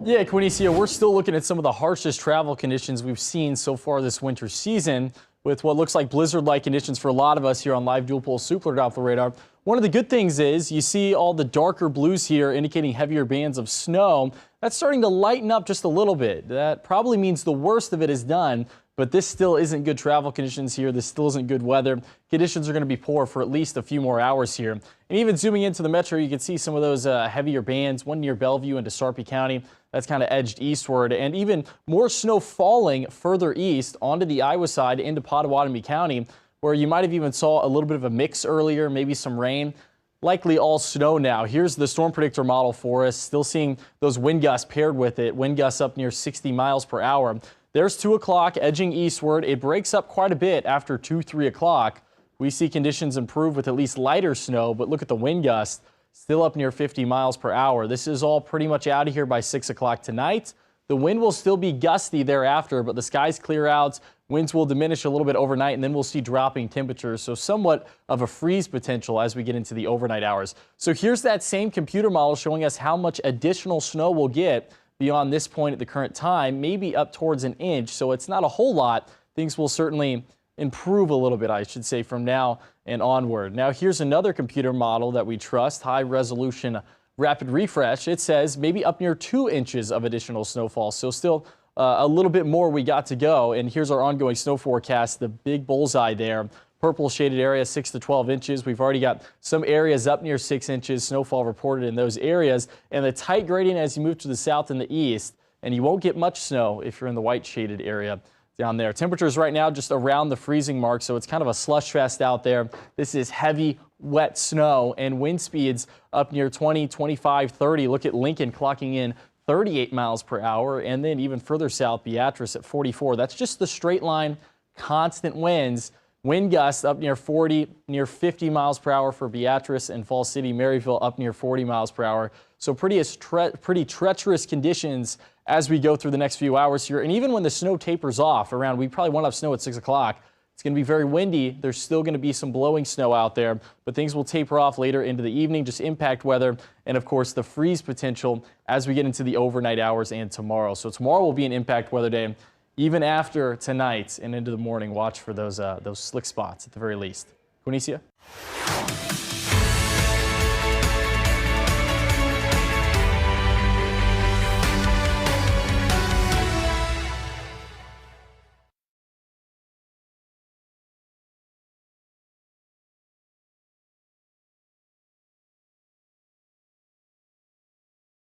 Yeah, Quinicia, we're still looking at some of the harshest travel conditions we've seen so far this winter season, with what looks like blizzard-like conditions for a lot of us here on Live Dual Pulse Supler Doppler radar. One of the good things is you see all the darker blues here indicating heavier bands of snow. That's starting to lighten up just a little bit. That probably means the worst of it is done, but this still isn't good travel conditions here. This still isn't good weather. Conditions are going to be poor for at least a few more hours here. And even zooming into the metro, you can see some of those heavier bands, one near Bellevue into Sarpy County. That's kind of edged eastward, and even more snow falling further east onto the Iowa side into Pottawatomie County, where you might have even saw a little bit of a mix earlier, maybe some rain. Likely all snow now. Here's the storm predictor model for us. Still seeing those wind gusts paired with it. Wind gusts up near 60 miles per hour. There's 2 o'clock edging eastward. It breaks up quite a bit after 2, 3 o'clock. We see conditions improve with at least lighter snow, but look at the wind gusts. Still up near 50 miles per hour. This is all pretty much out of here by 6 o'clock tonight. The wind will still be gusty thereafter, but the skies clear out. Winds will diminish a little bit overnight, and then we'll see dropping temperatures. So somewhat of a freeze potential as we get into the overnight hours. So here's that same computer model showing us how much additional snow we'll get beyond this point at the current time, maybe up towards an inch. So it's not a whole lot. Things will certainly improve a little bit, I should say, from now and onward. Now here's another computer model that we trust, high resolution rapid refresh. It says maybe up near 2 inches of additional snowfall. So still a little bit more we got to go. And here's our ongoing snow forecast, the big bullseye there. Purple shaded area 6 to 12 inches. We've already got some areas up near 6 inches snowfall reported in those areas, and the tight gradient as you move to the south and the east, and you won't get much snow if you're in the white shaded area down there. Temperatures right now just around the freezing mark, so it's kind of a slush fest out there. This is heavy, wet snow, and wind speeds up near 20, 25, 30. Look at Lincoln clocking in 38 miles per hour, and then even further south, Beatrice at 44. That's just the straight line, constant winds. Wind gusts up near 40, near 50 miles per hour for Beatrice, and Falls City, Maryville up near 40 miles per hour. So pretty treacherous conditions as we go through the next few hours here. And even when the snow tapers off around, we probably won't have snow at 6 o'clock. It's going to be very windy. There's still going to be some blowing snow out there, but things will taper off later into the evening, just impact weather, and of course the freeze potential as we get into the overnight hours and tomorrow. So tomorrow will be an impact weather day. Even after tonight and into the morning, watch for those slick spots at the very least. Quinicia?